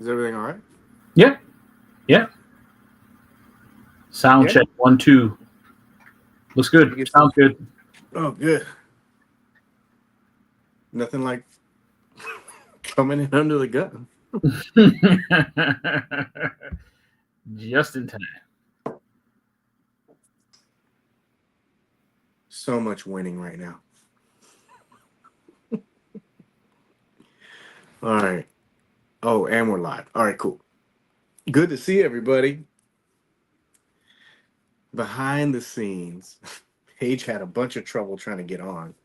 Is everything all right? Yeah. Yeah. Sound Yeah. check 1 2. Looks Did good. you get some? Sounds good. Oh, good. Nothing like coming in under the gun. Just in time. So much winning right now. All right. Oh, and we're live. All right, cool. Good to see everybody. Behind the scenes, Paige had a bunch of trouble trying to get on.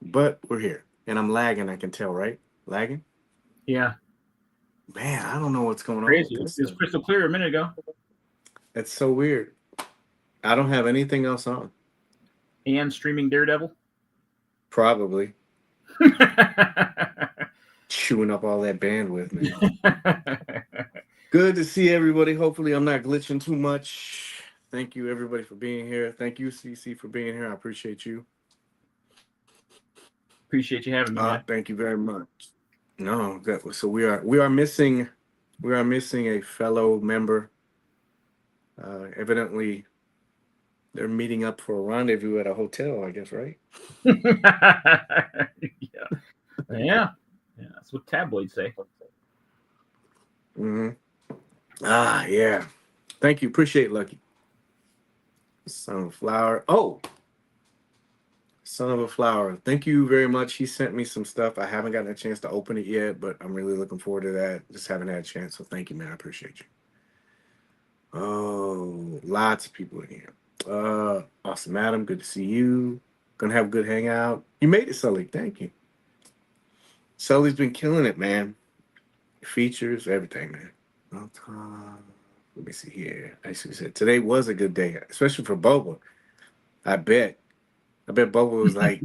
But we're here. And I'm lagging, I can tell, right? Lagging? Yeah. Man, I don't know what's going on with Crazy. this It was thing. crystal clear a minute ago. It's so weird. I don't have anything else on. And streaming Daredevil. Probably. Chewing up all that bandwidth, man. Good to see everybody. Hopefully I'm not glitching too much. Thank you, everybody, for being here. Thank you, CC, for being here. I appreciate you. Appreciate you having me, man. Thank you very much. No, so we are missing a fellow member. Evidently, they're meeting up for a rendezvous at a hotel, I guess, right? Yeah. That's what tabloids say. Mm-hmm. Yeah. Thank you. Appreciate it, Lucky. Sunflower. Oh, son of a flower. Thank you very much. He sent me some stuff. I haven't gotten a chance to open it yet, but I'm really looking forward to that. Just haven't had a chance. So thank you, man. I appreciate you. Oh, lots of people in here. Awesome, Adam. Good to see you. Gonna have a good hangout. You made it, Sully. Thank you. Sully's been killing it, man. Features, everything, man. Let me see here. I should say today was a good day, especially for Boba. I bet Boba was like,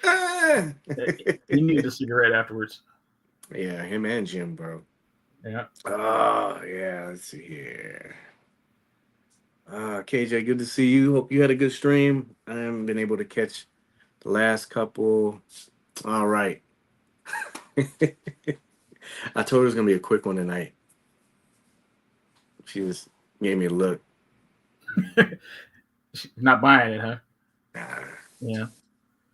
ah. He needed a cigarette afterwards. Yeah, him and Jim, bro. Yeah. Oh, yeah. Let's see here. KJ, good to see you. Hope you had a good stream. I haven't been able to catch the last couple. All right. I told her it was gonna be a quick one tonight. She just gave me a look. Not buying it, huh? Nah. Yeah.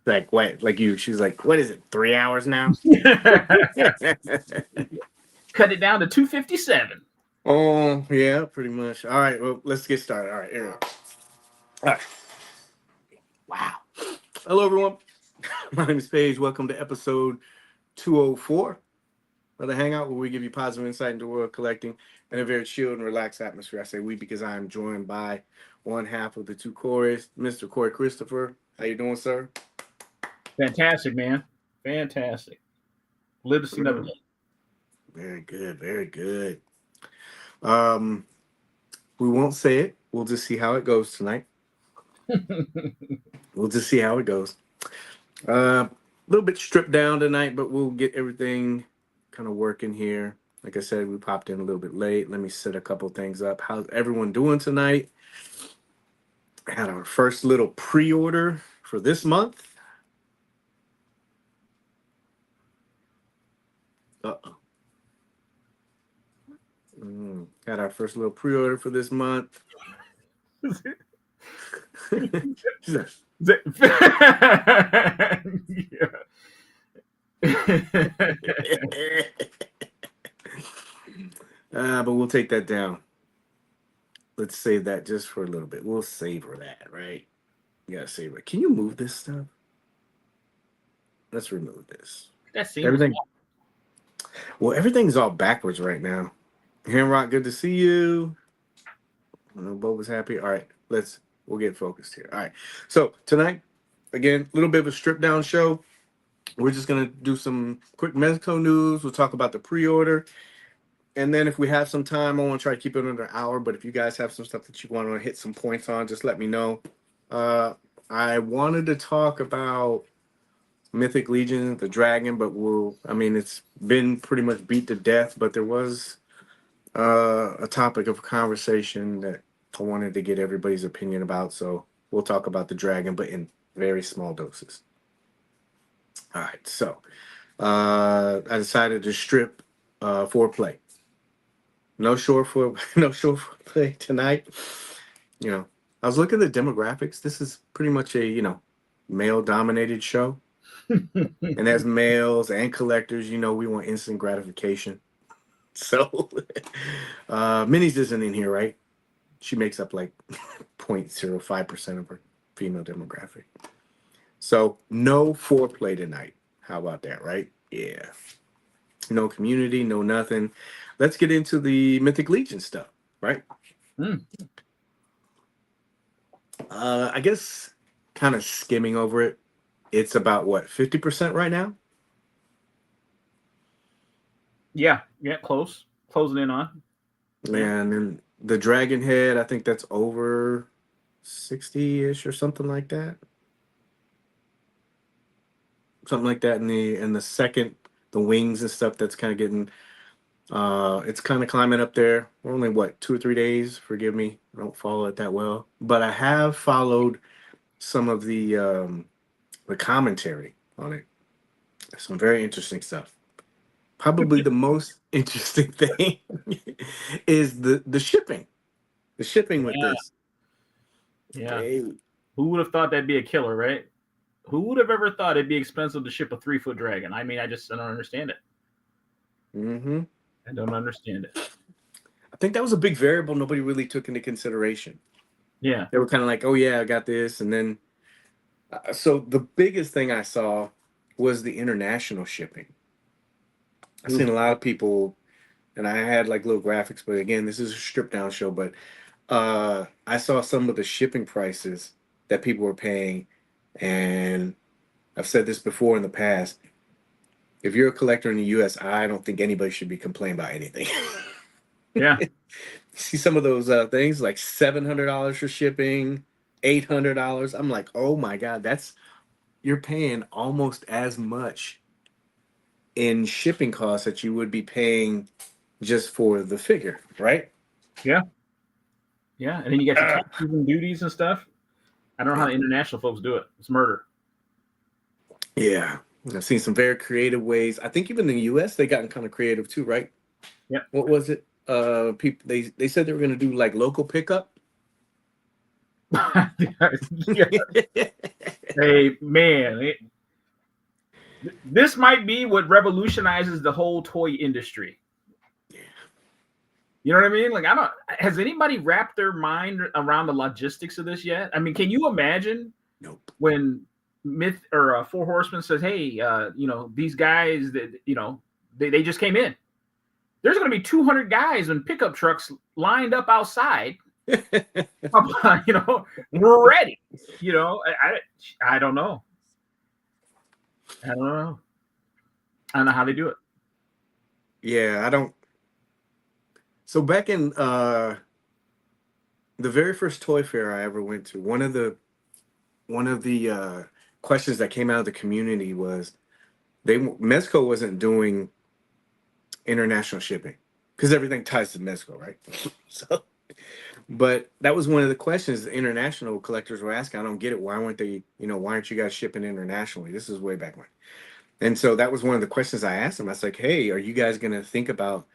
Like what? Like you? She's like, what is it? 3 hours now? Cut it down to 257. Oh yeah, pretty much. All right. Well, let's get started. All right. Here we go. All right. Wow. Hello, everyone. My name is Paige. Welcome to episode 204 of the Hangout, where we give you positive insight into world collecting in a very chilled and relaxed atmosphere. I say we because I am joined by one half of the two Corys, Mr. Corey Christopher. How you doing, sir? Fantastic, man. Fantastic. Live to see another day. Very good. Very good. We won't say it. We'll just see how it goes tonight. We'll just see how it goes. A little bit stripped down tonight, but we'll get everything kind of working here. Like I said, we popped in a little bit late. Let me set a couple things up. How's everyone doing tonight? Had our first little pre-order for this month. Uh-oh. Had our first little pre-order for this month. But we'll take that down. Let's save that just for a little bit. We'll savor that, right? You gotta savor it. Can you move this stuff? Let's remove this. That's Everything. Well, everything's all backwards right now. Hamrock, good to see you. I know Bo was happy. All right, we'll get focused here. All right. So tonight, again, a little bit of a stripped down show. We're just gonna do some quick Mezco news. We'll talk about the pre-order. And then if we have some time, I want to try to keep it under an hour. But if you guys have some stuff that you want to hit some points on, just let me know. I wanted to talk about Mythic Legion, the dragon, but it's been pretty much beat to death. But there was a topic of conversation that I wanted to get everybody's opinion about. So we'll talk about the dragon, but in very small doses. All right. So I decided to strip foreplay. No short for no short foreplay tonight. You know, I was looking at the demographics. This is pretty much a male dominated show, and as males and collectors, we want instant gratification. So, Minnie's isn't in here, right? She makes up like 0.05% of her female demographic. So no foreplay tonight. How about that, right? Yeah. No community, no nothing. Let's get into the Mythic Legion stuff, right? Mm. I guess kind of skimming over it. It's about what, 50% right now? Yeah, close. Closing in on. Yeah. And then the Dragon Head, I think that's over 60-ish or something like that. Something like that in the second, the wings and stuff that's kind of getting it's kind of climbing up there. We're only what, 2 or 3 days, forgive me, I don't follow it that well, but I have followed some of the commentary on it. Some very interesting stuff. Probably the most interesting thing is the shipping, the shipping with Yeah. this. Yeah. Hey. Who would have thought that'd be a killer, right? Who would have ever thought it'd be expensive to ship a 3-foot dragon? I mean, I don't understand it. Mm-hmm. I don't understand it. I think that was a big variable nobody really took into consideration. Yeah. They were kind of like, oh yeah, I got this, and then so the biggest thing I saw was the international shipping. I've seen a lot of people, and I had like little graphics, but again, this is a stripped down show. But I saw some of the shipping prices that people were paying, and I've said this before in the past. If you're a collector in the U.S., I don't think anybody should be complaining about anything. Yeah. See some of those things like $700 for shipping, $800. I'm like, oh my god, you're paying almost as much in shipping costs that you would be paying just for the figure, right? Yeah. Yeah. And then you got your Uh, taxes and duties and stuff. I don't know how the international folks do it. It's murder. yeah, I've seen some very creative ways. I think even in the U.S. they gotten kind of creative too, right? Yep. What was it? People they said they were going to do like local pickup. Yeah. Hey, man. This might be what revolutionizes the whole toy industry. You know what I mean? Like, has anybody wrapped their mind around the logistics of this yet? I mean, can you imagine Nope. when Myth or Four Horsemen says, hey, these guys that, they just came in. There's going to be 200 guys in pickup trucks lined up outside. We're ready. I don't know. I don't know. I don't know how they do it. Yeah, I don't. So back in the very first toy fair I ever went to, one of the questions that came out of the community was Mezco wasn't doing international shipping because everything ties to Mezco, right? So, but that was one of the questions the international collectors were asking. I don't get it. Why weren't they? Why aren't you guys shipping internationally? This is way back when. And so that was one of the questions I asked them. I was like, hey, are you guys going to think about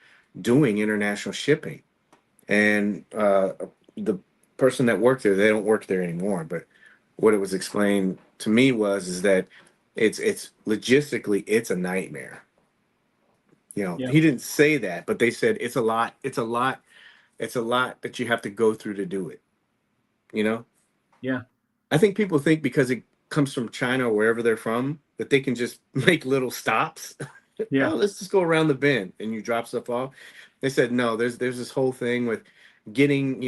doing international shipping? And the person that worked there, they don't work there anymore, but what it was explained to me is that it's logistically it's a nightmare. Yeah. He didn't say that, but they said it's a lot. It's a lot that you have to go through to do it. You know, Yeah. I think people think because it comes from China or wherever they're from that they can just make little stops. Yeah. Oh, let's just go around the bend and you drop stuff off. They said no. There's this whole thing with getting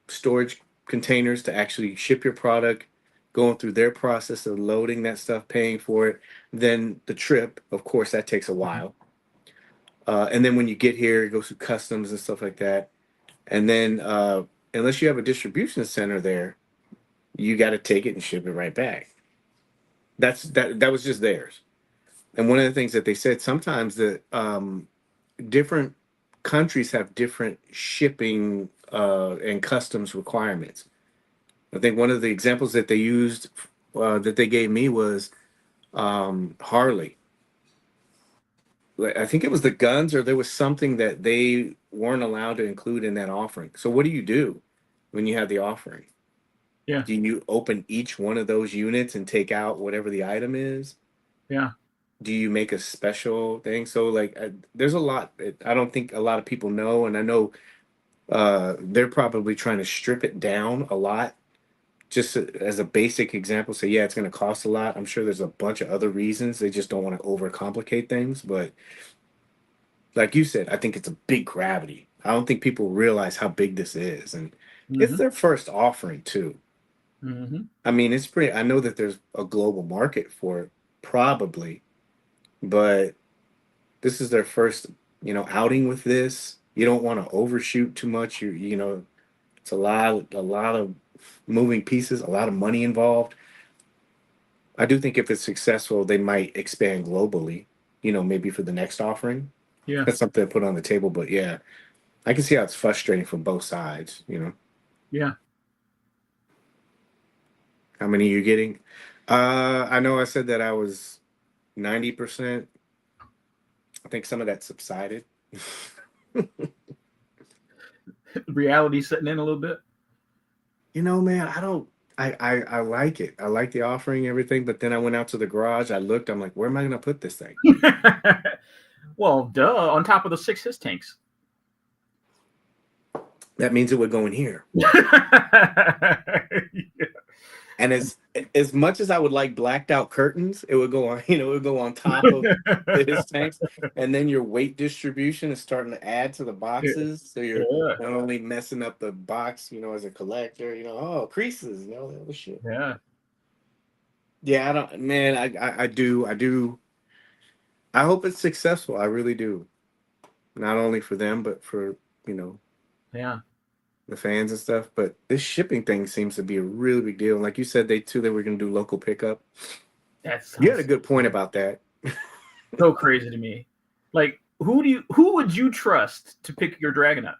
storage containers to actually ship your product, going through their process of loading that stuff, paying for it, then the trip, of course, that takes a while. And then when you get here, it goes through customs and stuff like that. And then unless you have a distribution center there, you got to take it and ship it right back. That was just theirs. And one of the things that they said sometimes that different countries have different shipping and customs requirements. I think one of the examples that they used that they gave me was Harley. I think it was the guns, or there was something that they weren't allowed to include in that offering. So what do you do when you have the offering? Yeah. Do you open each one of those units and take out whatever the item is? Yeah. Do you make a special thing? So like, there's a lot. I don't think a lot of people know, and I know they're probably trying to strip it down a lot. Just as a basic example, say, yeah, it's going to cost a lot. I'm sure there's a bunch of other reasons. They just don't want to overcomplicate things. But like you said, I think it's a big gravity. I don't think people realize how big this is. And it's Mm-hmm. their first offering, too. Mm-hmm. I mean, it's pretty, I know that there's a global market for it, probably, but this is their first, outing with this. You don't want to overshoot too much. It's a lot of moving pieces, a lot of money involved. I do think if it's successful, they might expand globally, maybe for the next offering. Yeah. That's something to put on the table. But yeah, I can see how it's frustrating from both sides. Yeah. How many are you getting? I know I said that I was 90%. I think some of that subsided. Reality setting in a little bit. Man, I don't. I like it. I like the offering, everything. But then I went out to the garage. I looked. I'm like, where am I going to put this thing? Well, duh, on top of the 6 his tanks. That means it would go in here. Yeah. And as much as I would like blacked out curtains, it would go on. It would go on top of his tanks. And then your weight distribution is starting to add to the boxes, so you're Yeah. not only messing up the box, as a collector. Oh, creases, that was shit. Yeah. Yeah, I don't. Man, I do. I hope it's successful. I really do. Not only for them, but for Yeah. the fans and stuff. But this shipping thing seems to be a really big deal. And like you said, they were going to do local pickup. That You had a sounds good point about that. so crazy to me. Like, who would you trust to pick your dragon up?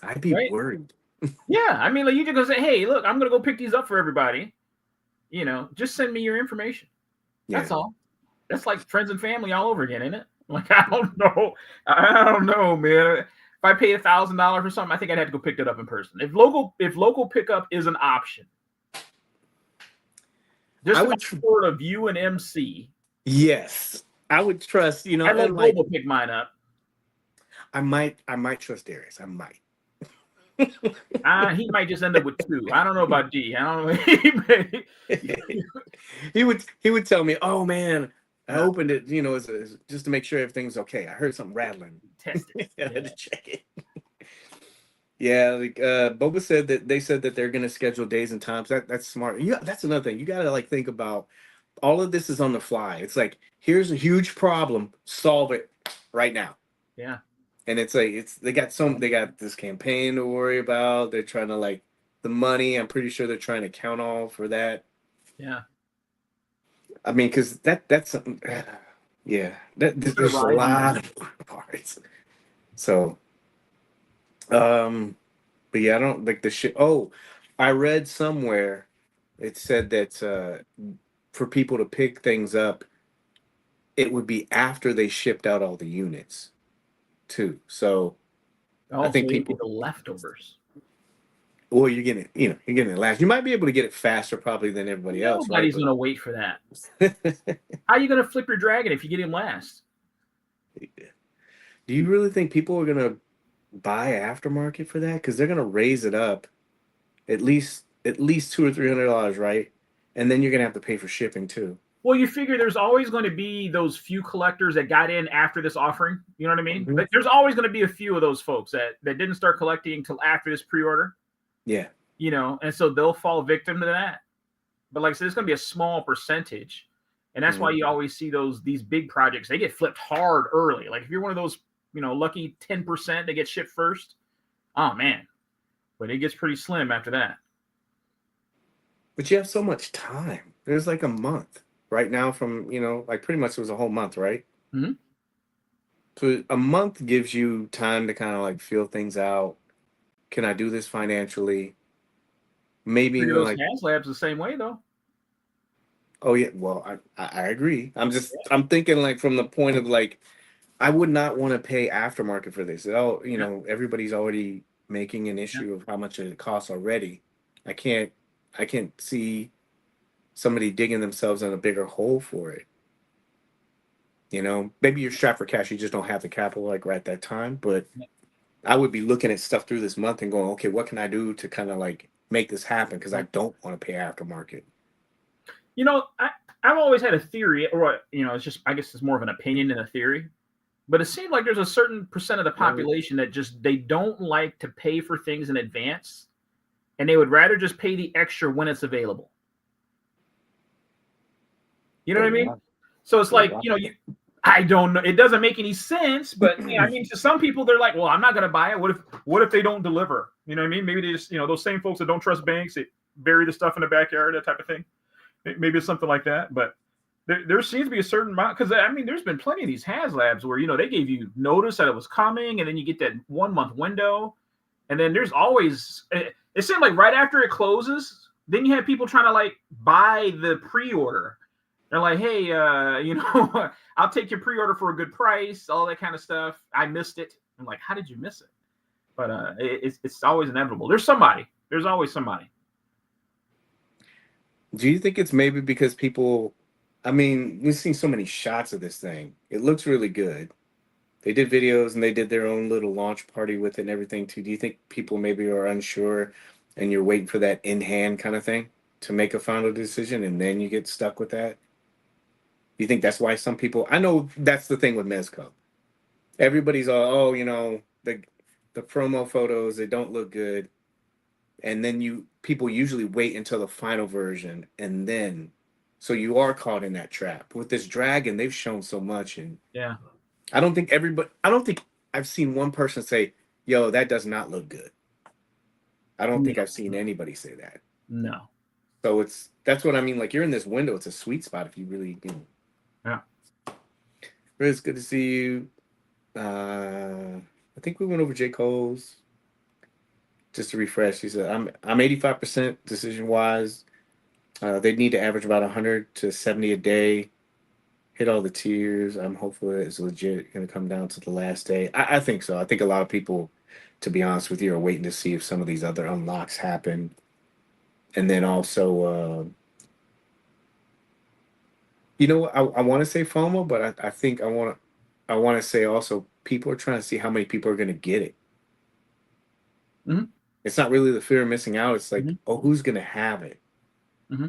I'd be Right? worried. Yeah. I mean, like, you just go say, hey, look, I'm gonna go pick these up for everybody. Just send me your information. That's Yeah. all. That's like friends and family all over again, isn't it? Like, I don't know. I don't know, man. If I paid $1,000 for something, I think I'd have to go pick it up in person. If local pickup is an option, just I to would. sort of you and MC, Yes, I would trust. I'd let And like Global pick mine up. I might trust Darius. I might. He might just end up with 2. I don't know about D. I don't know. He would tell me, "Oh man, I Yeah. opened it, just to make sure everything's okay. I heard something rattling. Test it. I had to check it." Yeah, like Boba said that they said that they're gonna schedule days and times. That's smart. Yeah, that's another thing. You gotta like think about all of this is on the fly. It's like here's a huge problem, solve it right now. Yeah. And it's like they got this campaign to worry about. They're trying to like the money. I'm pretty sure they're trying to count all for that. Yeah. I mean, because that's something. Yeah, there's a lot of parts. So, but yeah, I don't like the shit. Oh, I read somewhere it said that for people to pick things up, it would be after they shipped out all the units, too. So I Oh, so think you get people. the leftovers. Well, you're getting it last. You might be able to get it faster probably than everybody else, right? Nobody's gonna wait for that. How are you gonna flip your dragon if you get him last? Do you really think people are gonna buy aftermarket for that? Because they're gonna raise it up at least $200 or $300, right? And then you're gonna have to pay for shipping too. Well, you figure there's always going to be those few collectors that got in after this offering. You know what I mean? Mhm. Like, there's always going to be a few of those folks that didn't start collecting until after this pre-order. Yeah. And so they'll fall victim to that. But like I said, it's going to be a small percentage, and that's why you always see these big projects. They get flipped hard early. Like if you're one of those lucky 10% that get shipped first, oh man, but it gets pretty slim after that. But you have so much time. There's like a month right now from, like pretty much it was a whole month, right? Mm-hmm. So a month gives you time to kind of like feel things out. Can I do this financially? Maybe Those like HasLabs the same way though. Oh yeah, well, I agree. I'm thinking like from the point of like I would not want to pay aftermarket for this. Oh, Yeah, everybody's already making an yeah. issue of how much it costs already. I can't I can't see somebody digging themselves in a bigger hole for it. Maybe you're strapped for cash, you just don't have the capital like right at that time. But I would be looking at stuff through this month and going, okay, what can I do to kind of like make this happen? Because I Yeah. don't want to pay aftermarket. You know, I've always had a theory, or it's just I guess it's more of an opinion than a theory. But it seems like there's a certain percent of the Right. population that just they don't like to pay for things in advance, and they would rather just pay the extra when it's available. You know But what I mean? why? So it's But like, why? I don't know. It doesn't make any sense, but yeah, I mean, to some people, they're like, well, I'm not going to buy it. What if they don't deliver? You know what I mean? Maybe they just, those same folks that don't trust banks, they bury the stuff in the backyard, that type of thing. Maybe it's something like that. But there seems to be a certain amount, because I mean, there's been plenty of these HasLabs where, they gave you notice that it was coming, and then you get that 1 month window. And then there's always, it seemed like right after it closes, then you have people trying to like buy the pre-order. They're like, hey, I'll take your pre-order for a good price, all that kind of stuff. I missed it. I'm like, how did you miss it? But it's always inevitable. There's somebody. There's always somebody. Do you think it's maybe because people, I mean, we've seen so many shots of this thing. It looks really good. They did videos and they did their own little launch party with it and everything too. Do you think people maybe are unsure and you're waiting for that in hand kind of thing to make a final decision and then you get stuck with that? You think that's why some people, I know that's the thing with Mezco. Everybody's all, oh, the promo photos, they don't look good. And then people usually wait until the final version and then so you are caught in that trap. With this dragon, they've shown so much and Yeah. I don't think I've seen one person say, yo, that does not look good. I don't No. think I've seen anybody say that. No. So that's what I mean. Like you're in this window, it's a sweet spot if you really, Yeah. It's good to see you. I think we went over J. Cole's. Just to refresh, he said, I'm 85% decision wise. They need to average about 100 to 70 a day. Hit all the tiers. I'm hopeful it's legit going to come down to the last day. I think so. I think a lot of people, to be honest with you, are waiting to see if some of these other unlocks happen. And then also, I want to say FOMO, but I think I want to say also people are trying to see how many people are going to get it. Mm-hmm. It's not really the fear of missing out. It's like, Mm-hmm. oh, who's going to have it? Mm-hmm.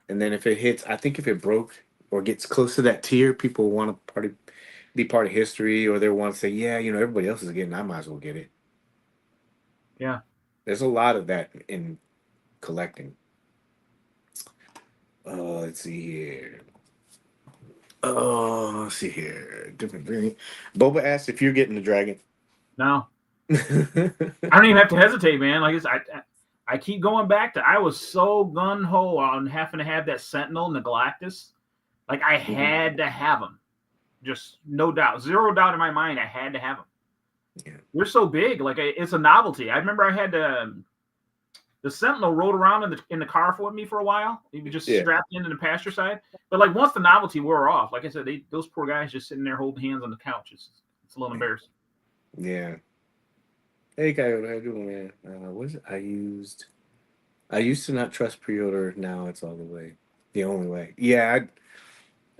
And then if it hits, I think if it broke or gets close to that tier, people want to be part of history, or they want to say, yeah, everybody else is getting, I might as well get it. Yeah. There's a lot of that in collecting. Let's see here. Oh, let's see here. Different thing. Boba asked if you're getting the dragon. No. I don't even have to hesitate, man. Like I keep going back to I was so gun ho on having to have that Sentinel and the Galactus. Like I Mhm. had to have them. Just no doubt, zero doubt in my mind. I had to have them. Yeah. They're so big, like it's a novelty. I remember I had the Sentinel rode around in the car for me for a while. He was just Yeah. strapped into the passenger side. But like once the novelty wore off, like I said, those poor guys just sitting there holding hands on the couch. It's a little embarrassing. Yeah. Hey, Coyote, how you doing, man? What is it? I used to not trust pre-order. Now it's all the way, the only way. Yeah,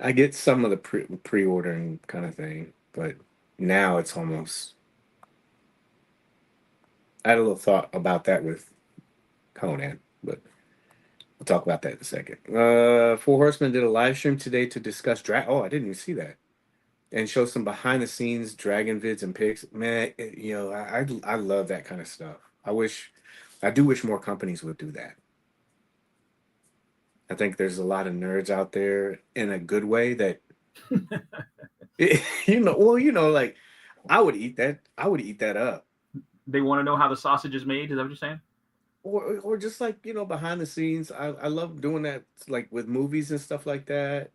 I get some of the pre-ordering kind of thing, but now it's almost. I had a little thought about that with Conan, but we'll talk about that in a second. Four Horsemen did a live stream today to discuss drag. Oh, I didn't even see that, and show some behind the scenes dragon vids and pics. Man, I love that kind of stuff. I do wish more companies would do that. I think there's a lot of nerds out there in a good way that well, like I would eat that. I would eat that up. They want to know how the sausage is made. Is that what you're saying? Or just like behind the scenes. I love doing that like with movies and stuff like that.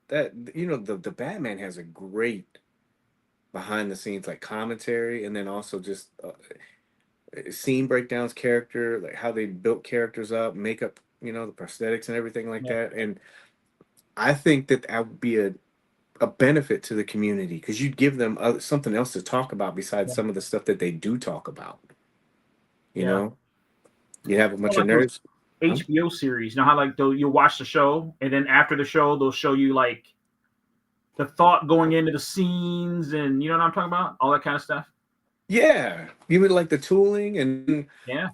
That the Batman has a great behind the scenes like commentary, and then also just scene breakdowns, character like how they built characters up, makeup, the prosthetics and everything like Yeah. that. And I think that that would be a benefit to the community because you'd give them something else to talk about besides Yeah. some of the stuff that they do talk about. You Yeah. know, you have a Well, bunch of like those nerds. Huh? HBO series. You know how like you'll watch the show and then after the show they'll show you like the thought going into the scenes and you know what I'm talking about? All that kind of stuff. Yeah, you would like the tooling, and Yeah.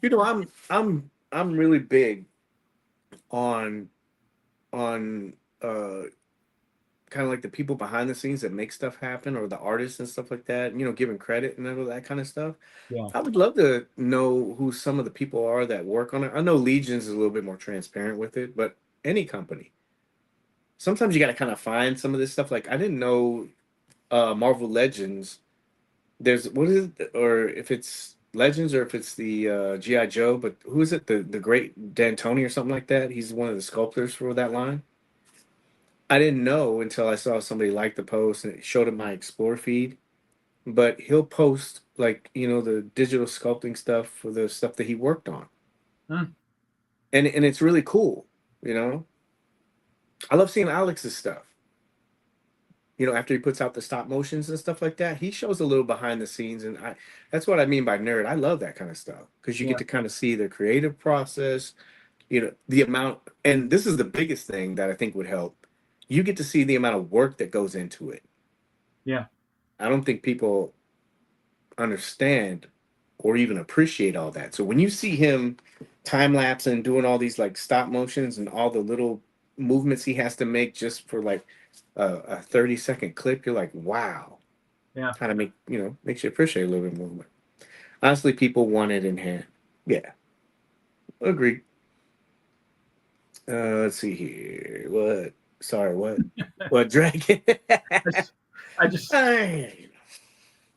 I'm really big on on uh kind of like the people behind the scenes that make stuff happen, or the artists and stuff like that. Giving credit and all that kind of stuff. Yeah. I would love to know who some of the people are that work on it. I know Legions is a little bit more transparent with it, but any company, sometimes you got to kind of find some of this stuff. Like I didn't know Marvel Legends. There's what is it, or if it's Legends or if it's the GI Joe, but who is it? The great D'Antoni or something like that. He's one of the sculptors for that line. I didn't know until I saw somebody like the post and it showed him my Explore feed. But he'll post like the digital sculpting stuff for the stuff that he worked on, Hmm. and it's really cool. You know, I love seeing Alex's stuff. After he puts out the stop motions and stuff like that, he shows a little behind the scenes, and that's what I mean by nerd. I love that kind of stuff because you get Yeah. to kind of see the creative process, the amount, and this is the biggest thing that I think would help. You get to see the amount of work that goes into it. Yeah. I don't think people understand or even appreciate all that. So when you see him time lapse and doing all these like stop motions and all the little movements he has to make just for like a 30-second clip, you're like, wow. Yeah. Kind of makes you appreciate a little bit more. Honestly, people want it in hand. Yeah, agree. Let's see here. What? Sorry, what? What dragon? I just I just Hey.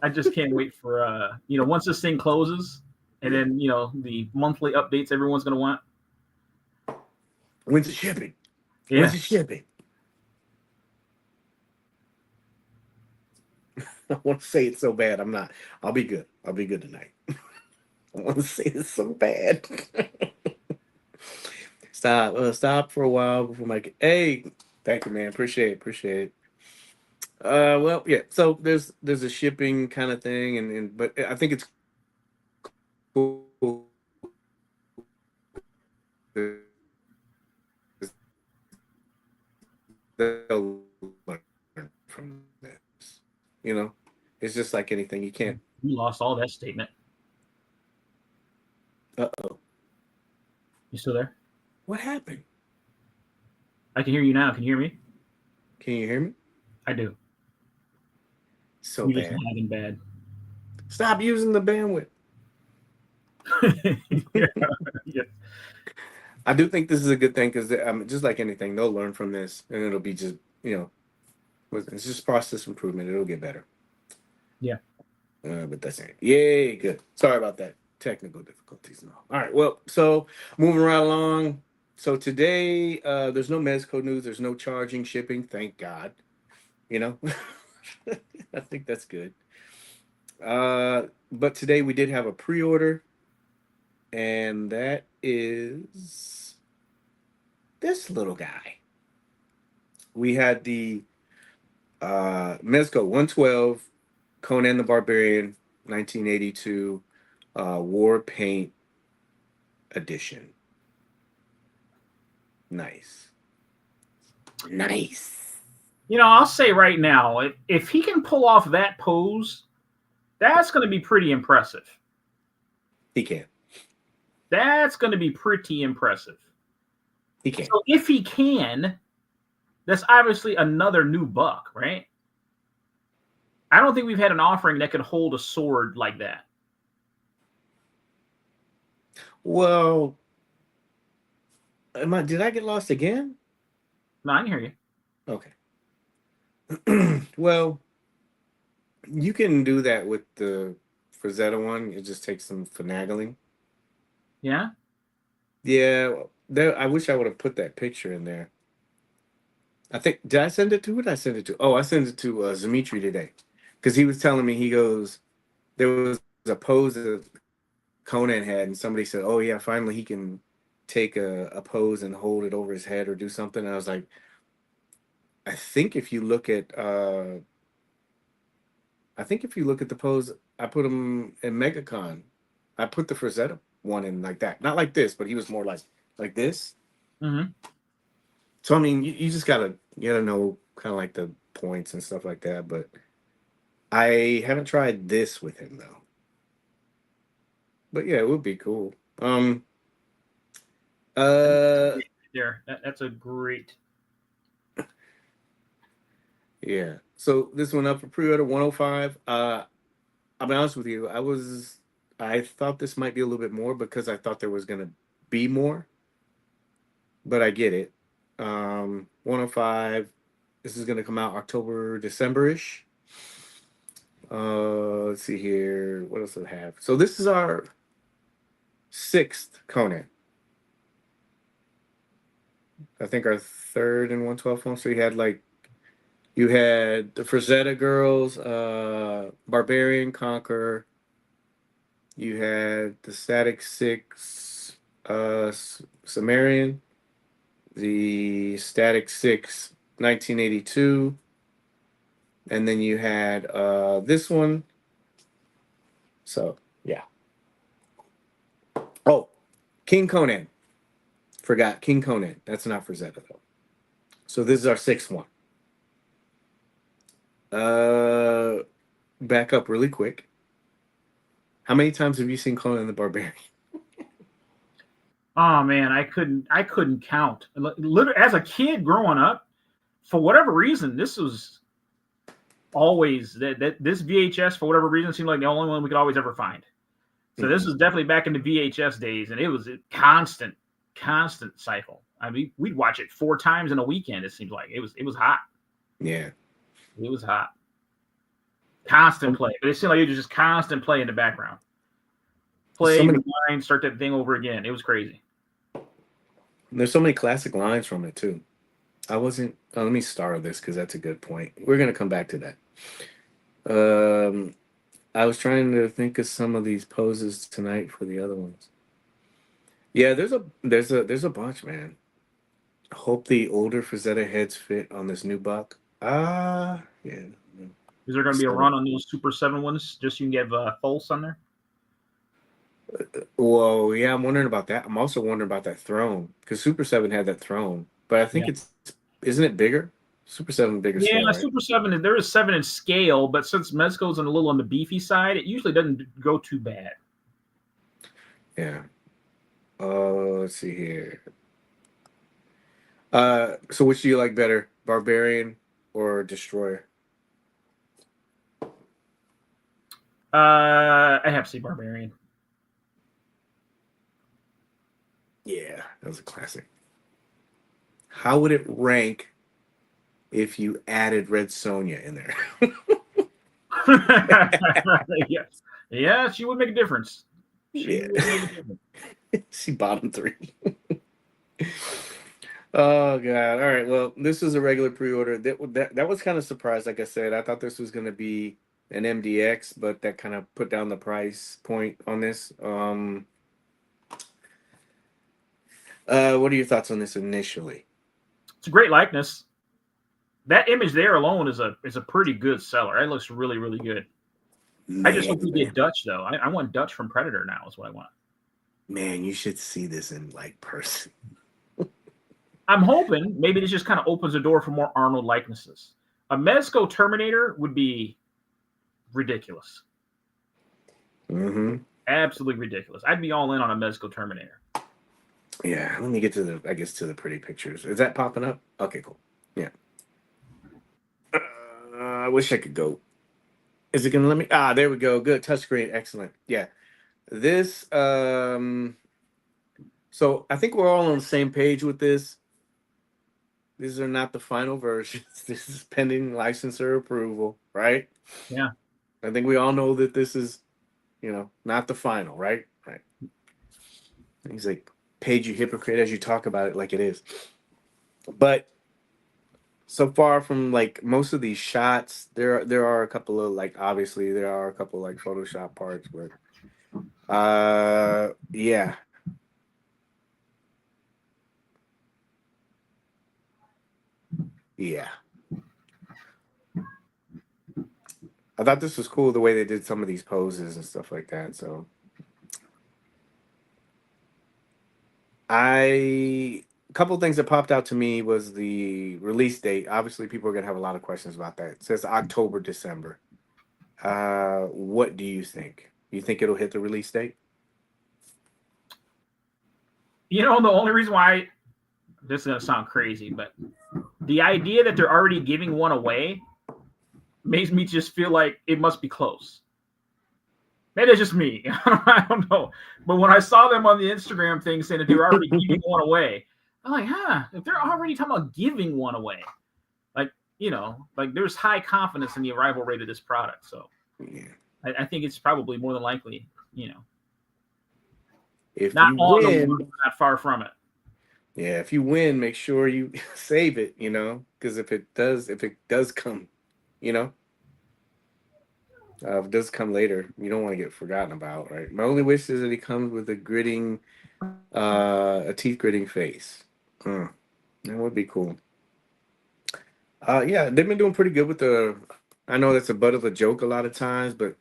I just can't wait for once this thing closes and Yeah. then the monthly updates everyone's gonna want. When's the shipping? When's Yeah. the shipping? I want to say it so bad. I'm not. I'll be good. I'll be good tonight. I want to say it so bad. Stop. Stop for a while before my. Hey, thank you, man. Appreciate it. Appreciate it. Well, yeah. So there's a shipping kind of thing, and but I think it's cool. They'll learn from this. You know, it's just like anything. You can't. You lost all that statement. Uh-oh. You still there? What happened? I can hear you now. Can you hear me? Can you hear me? I do. So You just bad. lagging bad. Stop using the bandwidth. Yeah. Yeah. I do think this is a good thing because just like anything, they'll learn from this, and it'll be just it's just process improvement. It'll get better. Yeah. But that's it. Yay, good. Sorry about that technical difficulties. No. All right. Well, so moving right along. So today, there's no Mezco news. There's no charging, shipping. Thank God. You know, I think that's good. But today we did have a pre-order, and that is this little guy. We had the Mezco 112 Conan the Barbarian 1982 War Paint Edition. Nice. Nice. I'll say right now, if he can pull off that pose, that's going to be pretty impressive. He can. That's going to be pretty impressive. He can. So if he can, that's obviously another new buck, right? I don't think we've had an offering that could hold a sword like that. Well, did I get lost again? No, I can hear you. Okay. Well, you can do that with the Frazetta one. It just takes some finagling. Yeah? Yeah, I wish I would have put that picture in there. I think did I send it to? Who did I send it to? Oh, I sent it to Dimitri today because he was telling me he goes there was a pose that Conan had, and somebody said, "Oh yeah, finally he can take a pose and hold it over his head or do something." And I was like, I think if you look at the pose, I put him in MegaCon. I put the Frazetta one in like that, not like this, but he was more like this. Mm-hmm. So I mean, you just gotta know kind of like the points and stuff like that. But I haven't tried this with him though. But yeah, it would be cool. Uh, There, that's a great. yeah. So this one up for pre-order 105. I'll be honest with you. I thought this might be a little bit more because I thought there was gonna be more, but I get it. 105. This is gonna come out October, December-ish. Let's see here. What else do I have? So this is our sixth Conan. I think our third in 112 film. So you had the Frazetta girls, Barbarian Conqueror. You had the Static Six, Sumerian, the Static Six, 1982, and then you had this one. So yeah. Oh, King Conan. Forgot King Conan. That's not Frazetta though. So this is our sixth one. Uh, Back up really quick. How many times have you seen Conan the Barbarian? Oh man, I couldn't count. Literally, as a kid growing up, for whatever reason, this was always that this VHS for whatever reason seemed like the only one we could always ever find. So this was definitely back in the VHS days, and it was a constant cycle. I mean, we'd watch it 4 times in a weekend. It seems like it was hot. Yeah. It was hot. Constant play. But it seemed like it was just constant play in the background. Play, rewind, start that thing over again. It was crazy. There's so many classic lines from it too. I wasn't. Let me star this because that's a good point. We're gonna come back to that. I was trying to think of some of these poses tonight for the other ones. Yeah, there's a bunch, man. I hope the older Frazetta heads fit on this new buck. Yeah. Is there going to be a run on those Super 7 ones just so you can get Pulse on there? Whoa, yeah, I'm wondering about that. I'm also wondering about that throne because Super 7 had that throne, but I think isn't it bigger? Super 7 bigger scale, right? Super 7, there is 7 in scale, but since Mezco's a little on the beefy side, it usually doesn't go too bad. Yeah. Let's see here. So which do you like better, Barbarian or Destroyer? I have to say Barbarian. Yeah, that was a classic. How would it rank if you added Red Sonja in there? Yes. Yeah, she would make a difference. Yeah. She bottom 3. Oh god! All right. Well, this is a regular pre-order. That was kind of surprised. Like I said, I thought this was going to be an MDX, but that kind of put down the price point on this. What are your thoughts on this initially? It's a great likeness. That image there alone is a pretty good seller. It looks really, really good. Man, I just hope we get Dutch though. I want Dutch from Predator now. Is what I want. Man, you should see this in like person. I'm hoping maybe this just kind of opens the door for more Arnold likenesses. A Mezco Terminator would be ridiculous. Mm-hmm. Absolutely ridiculous. I'd be all in on a Mezco Terminator. Yeah, let me get to the pretty pictures. Is that popping up? Okay, cool. Yeah. I wish I could go. Is it gonna let me? There we go. Good touchscreen. Excellent. Yeah. This. So I think we're all on the same page with this. These are not the final versions. This is pending licensor approval, right? Yeah. I think we all know that this is, not the final, right? Right. He's like, Paige, you hypocrite, as you talk about it like it is. But so far from like most of these shots, there are a couple of obviously there are a couple like Photoshop parts, but yeah. Yeah. I thought this was cool the way they did some of these poses and stuff like that. So a couple things that popped out to me was the release date. Obviously, people are gonna have a lot of questions about that. It says October, December. What do you think? You think it'll hit the release date? You know, the only reason why this is gonna sound crazy, but the idea that they're already giving one away makes me just feel like it must be close. Maybe it's just me. I don't know. But when I saw them on the Instagram thing saying that they were already giving one away, I'm like, huh, if they're already talking about giving one away, like, you know, like there's high confidence in the arrival rate of this product. So Yeah. I think it's probably more than likely, you know, If not you on the win, one, not far from it. yeah, if you win, make sure you save it, because if it does come, you know, if it does come later, you don't want to get forgotten about, right? My only wish is that he comes with a teeth gritting face. That would be cool. Yeah, they've been doing pretty good with the. I know that's a butt of a joke a lot of times, but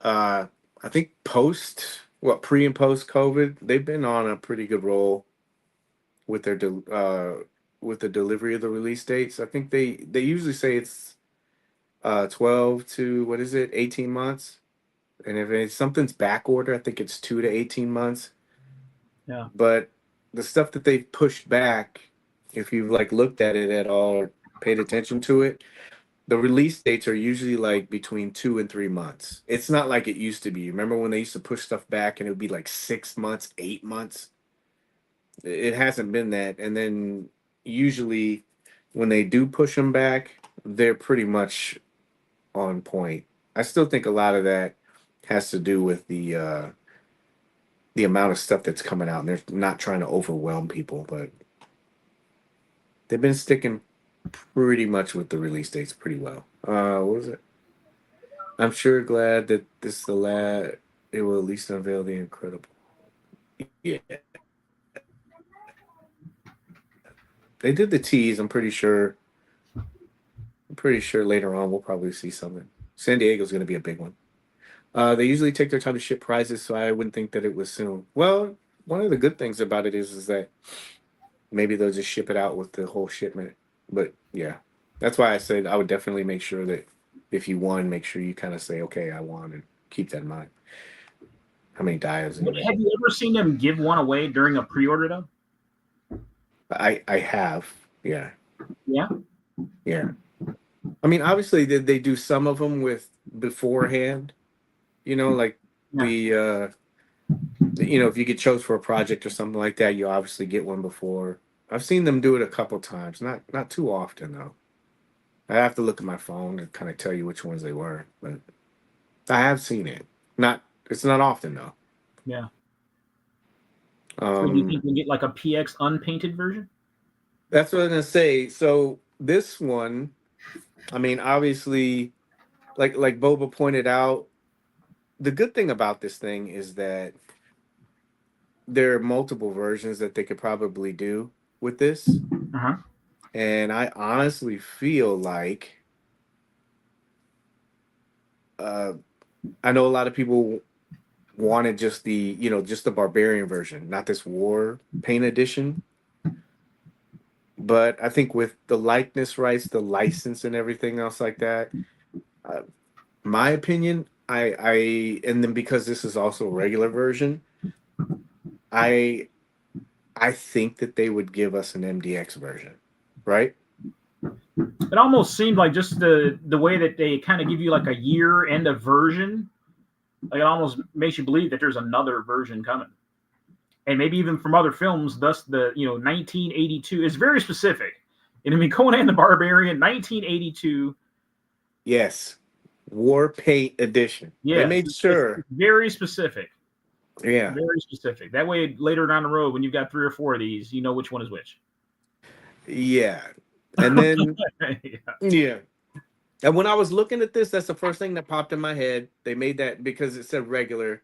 uh, I think pre and post COVID, they've been on a pretty good roll with with the delivery of the release dates. I think they usually say it's 12 to what is it, 18 months, and if something's back order, I think it's 2 to 18 months. Yeah. But the stuff that they've pushed back, if you've like looked at it at all or paid attention to it, the release dates are usually like between 2 and 3 months. It's not like it used to be. Remember when they used to push stuff back and it would be like 6 months, 8 months? It hasn't been that. And then usually when they do push them back, they're pretty much on point. I still think a lot of that has to do with the amount of stuff that's coming out, and they're not trying to overwhelm people, but they've been sticking pretty much with the release dates pretty well. What was it? I'm sure glad that this is the last. It will at least unveil the incredible. Yeah, they did the tease. I'm pretty sure. I'm pretty sure later on we'll probably see something. San Diego's going to be a big one. They usually take their time to ship prizes, so I wouldn't think that it was soon. Well, one of the good things about it is that maybe they'll just ship it out with the whole shipment. But yeah, that's why I said I would definitely make sure that if you won, make sure you kind of say, okay, I won, and keep that in mind. How many dials anyway? Have you ever seen them give one away during a pre-order though? I have, yeah, Yeah. yeah. I mean, obviously they do some of them with beforehand, like Yeah. if you get chose for a project or something like that, you obviously get one before. I've seen them do it a couple times, not too often though. I have to look at my phone and kind of tell you which ones they were, but I have seen it. It's not often though. Yeah. So do you Um, think we get like a PX unpainted version? that's what I'm gonna say. So this one, I mean, obviously, like Boba pointed out, the good thing about this thing is that there are multiple versions that they could probably do with this. Uh-huh. And I honestly feel like uh, I know a lot of people wanted just the barbarian version, not this war paint edition. But I think with the likeness rights, the license, and everything else like that, uh, my opinion, and then because this is also a regular version, I I think that they would give us an MDX version, right? It almost seemed like just the way that they kind of give you like a year and a version, like it almost makes you believe that there's another version coming. And maybe even from other films, thus the 1982 is very specific. And I mean Conan the Barbarian, 1982. Yes, war paint edition. They Yes, made it's sure. very specific. Yeah, Very specific. That way, later down the road, when you've got 3 or 4 of these, you know which one is which. yeah, and then Yeah. yeah. And when I was looking at this, that's the first thing that popped in my head. They made that because it said regular.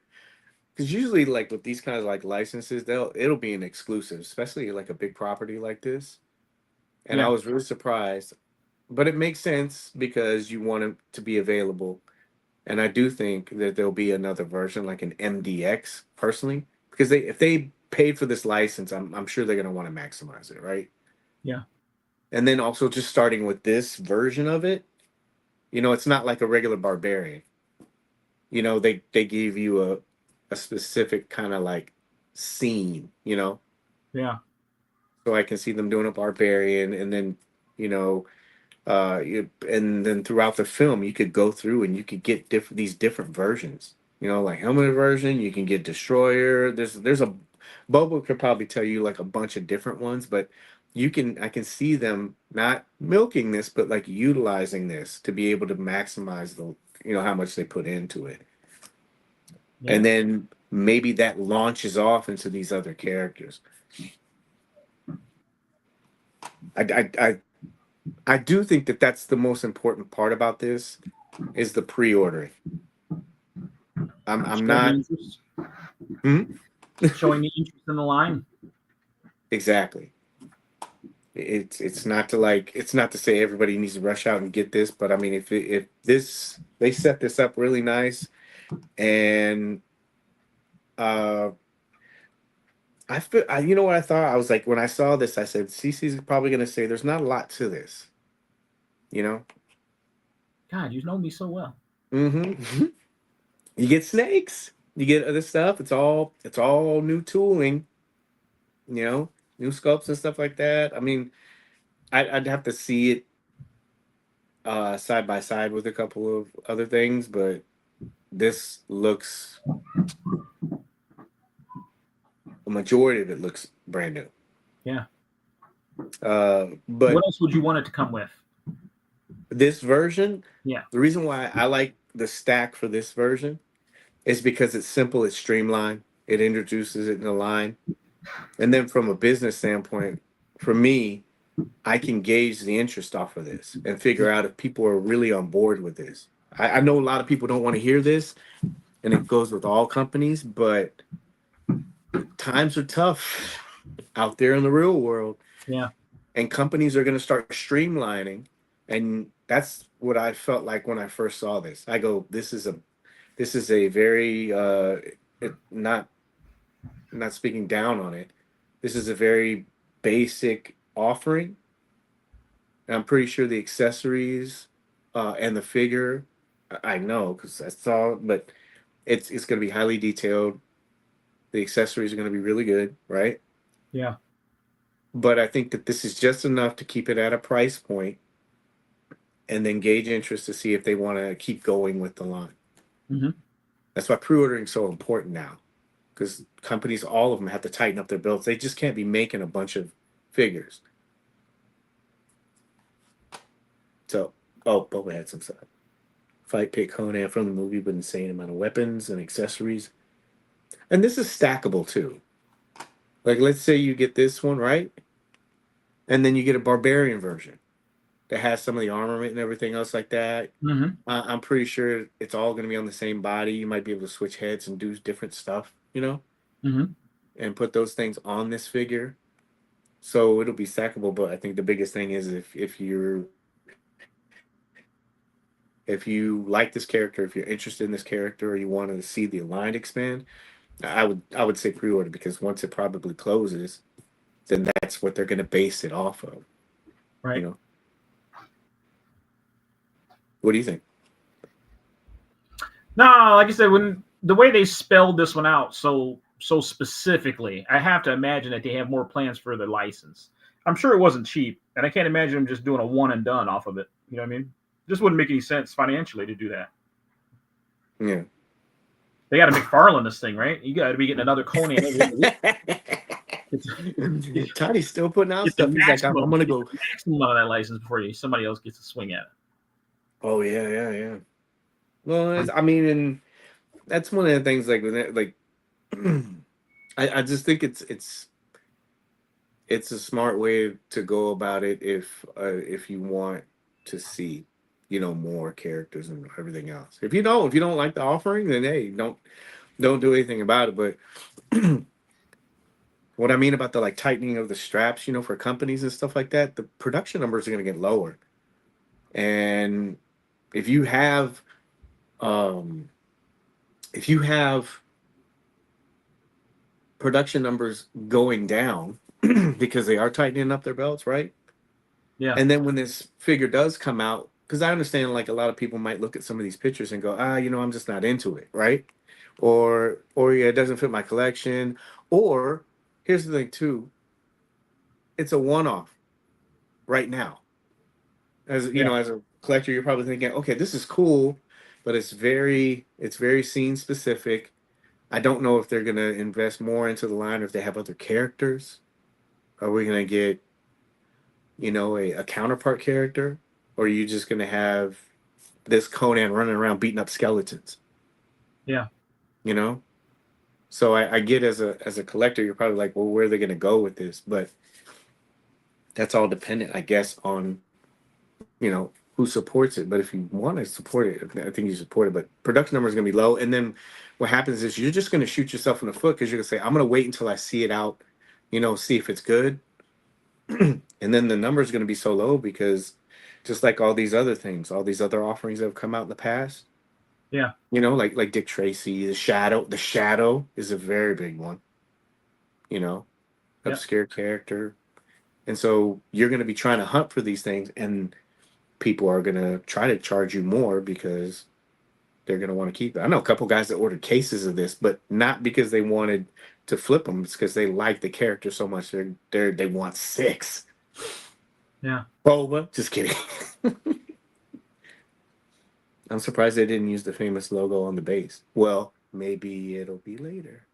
Because usually, like with these kinds of like licenses, it'll be an exclusive, especially like a big property like this. And I Yeah. was really surprised. but it makes sense because you want it to be available. And I do think that there'll be another version like an MDX personally, because they if they paid for this license, I'm sure they're gonna want to maximize it, right? Yeah. And then also just starting with this version of it, it's not like a regular barbarian. They give you a specific kind of like scene. Yeah. So I can see them doing a barbarian, and then you know and then throughout the film you could go through and you could get these different versions, like helmet version. You can get destroyer. There's a Bobo could probably tell you like a bunch of different ones, but I can see them not milking this but like utilizing this to be able to maximize the how much they put into it, Yeah. and then maybe that launches off into these other characters. I do think that that's the most important part about this is the pre-ordering. I'm Showing the not. interest. Hmm? Showing the interest in the line. Exactly. It's not to say everybody needs to rush out and get this, but I mean if this they set this up really nice, and uh you know what I thought? I was like, when I saw this, I said CC's probably gonna say there's not a lot to this, you know? God, you know me so well. Mm-hmm. You get snakes, you get other stuff. It's all new tooling, you know, new sculpts and stuff like that. I mean, I'd have to see it side by side with a couple of other things, but this looks a majority of it looks brand new. Yeah. But What else would you want it to come with? this version, Yeah. the reason why I like the stack for this version is because it's simple, it's streamlined, it introduces it in the line. And then from a business standpoint, for me, I can gauge the interest off of this and figure out if people are really on board with this. I know a lot of people don't want to hear this, and it goes with all companies, but times are tough out there in the real world, Yeah. and companies are going to start streamlining. And that's what I felt like when I first saw this. I go, this is a very not speaking down on it. This is a very basic offering. And I'm pretty sure the accessories and the figure, I know because I saw it, but it's going to be highly detailed. The accessories are going to be really good, right? Yeah. But I think that this is just enough to keep it at a price point and then gauge interest to see if they want to keep going with the line. Mm-hmm. That's why pre-ordering is so important now, because companies, all of them, have to tighten up their belts. They just can't be making a bunch of figures. So, Boba had some stuff. Fight pick Conan from the movie with insane amount of weapons and accessories. And this is stackable too. Like, let's say you get this one, right? And then you get a barbarian version that has some of the armament and everything else like that. Mm-hmm. I'm pretty sure it's all going to be on the same body. You might be able to switch heads and do different stuff, Mm-hmm. and put those things on this figure. So it'll be stackable. But I think the biggest thing is if you like this character, if you're interested in this character, or you want to see the line expand, I would say pre-order, because once it probably closes, then that's what they're going to base it off of. Right. What do you think? No, like I said, when the way they spelled this one out so specifically, I have to imagine that they have more plans for the license. I'm sure it wasn't cheap, and I can't imagine them just doing a one and done off of it. You know what I mean? This wouldn't make any sense financially to do that. Yeah. They got to McFarlane this thing, right? You got to be getting another Conan every week. Tony's still putting out Get the stuff. He's like, I'm gonna go. maximum out of that license before somebody else gets a swing at it. Oh yeah. Well, I mean, and that's one of the things. Like, I just think it's a smart way to go about it if you want to see, more characters and everything else. If you don't like the offering, then hey, don't do anything about it. But what I mean about the like tightening of the straps, for companies and stuff like that, the production numbers are going to get lower. And if you have um, if you have production numbers going down because they are tightening up their belts, right? Yeah. And then when this figure does come out, because I understand like a lot of people might look at some of these pictures and go, I'm just not into it, right? Or yeah, it doesn't fit my collection. Or here's the thing too, it's a one-off right now. Yeah. As a collector, you're probably thinking, okay, this is cool, but it's very scene specific. I don't know if they're gonna invest more into the line or if they have other characters. Are we gonna get, a counterpart character? Or are you just gonna have this Conan running around beating up skeletons? Yeah. You know? So I get as a collector, you're probably like, well, where are they gonna go with this? But that's all dependent, I guess, on who supports it. But if you want to support it, I think you support it. But production number is going to be low, and then what happens is you're just going to shoot yourself in the foot because you're going to say, I'm going to wait until I see it out, see if it's good, and then the number is going to be so low because just like all these other things, all these other offerings that have come out in the past, Yeah. like Dick Tracy, the Shadow is a very big one, you know, Yeah. obscure character, and so you're going to be trying to hunt for these things and people are going to try to charge you more because they're going to want to keep it. I know a couple guys that ordered cases of this, but not because they wanted to flip them. It's because they like the character so much. They want six. Yeah. Boba, just kidding. I'm surprised they didn't use the famous logo on the base. Well, maybe it'll be later.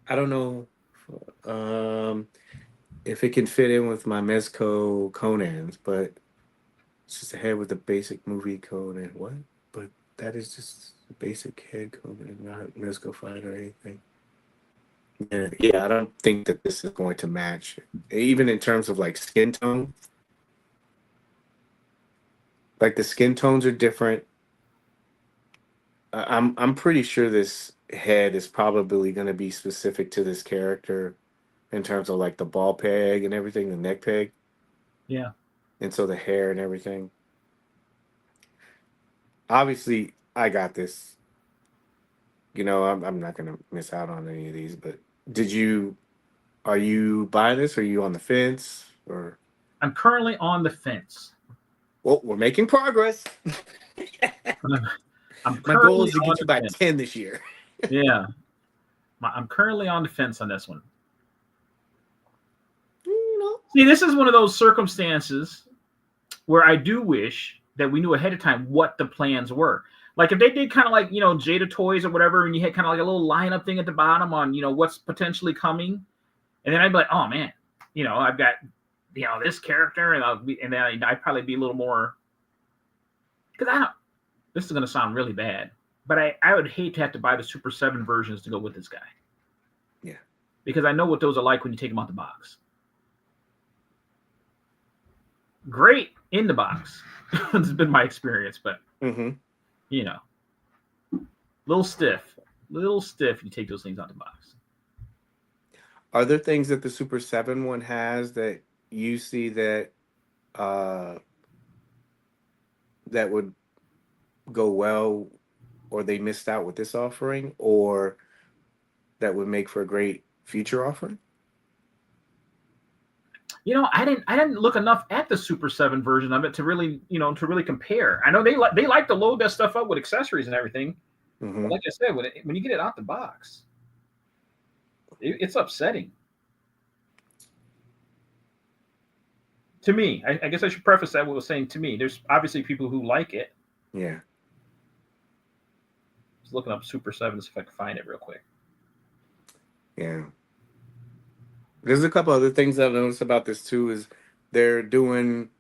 I don't know if it can fit in with my Mezco Conans, but it's just a head with a basic movie Conan. What? But that is just a basic head Conan, not Mezco fight or anything. Yeah, I don't think that this is going to match, even in terms of like skin tone. Like the skin tones are different. I'm pretty sure this head is probably going to be specific to this character in terms of like the ball peg and everything, the neck peg, Yeah. and so the hair and everything. Obviously, I got this. I'm not going to miss out on any of these. But did you? Are you buying this? Are you on the fence? Or I'm currently on the fence. well, we're making progress. I'm My goal currently is to on get you the by fence. 10 this year. Yeah. I'm currently on the fence on this one. You know, See, this is one of those circumstances where I do wish that we knew ahead of time what the plans were. Like if they did kind of like, Jada Toys or whatever, and you had kind of like a little lineup thing at the bottom on, what's potentially coming. And then I'd be like, oh man, I've got, this character and then I'd probably be a little more, because this is going to sound really bad, but I would hate to have to buy the Super 7 versions to go with this guy. yeah. Because I know what those are like when you take them out the box. Great in the box. It's been my experience, but Mm-hmm. you know, little stiff, you take those things out the box. Are there things that the Super 7 one has that you see uh, that would go well, or they missed out with this offering, or that would make for a great future offering? I didn't look enough at the Super 7 version of it to really, compare. I know they like to load that stuff up with accessories and everything. But Mm-hmm. like I said, when you get it out the box, it's upsetting. To me, I guess I should preface that with saying to me, there's obviously people who like it. Yeah. Just looking up Super 7 if I can find it real quick. Yeah. There's a couple other things I've noticed about this too is they're doing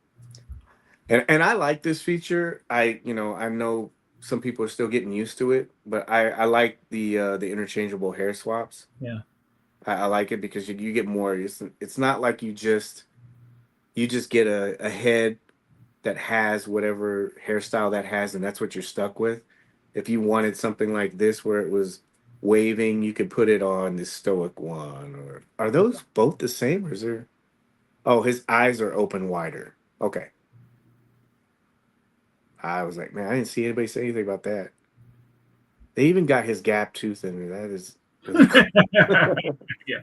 and I like this feature. I know some people are still getting used to it, but I like the interchangeable hair swaps. Yeah. I like it because you get more. It's not like you just get a head that has whatever hairstyle that has, and that's what you're stuck with. If you wanted something like this where it was waving, you could put it on the stoic one. Or are those both the same, or is there? Oh, his eyes are open wider. Okay. I was like, man, I didn't see anybody say anything about that. They even got his gap tooth in there. That is really cool. Yeah,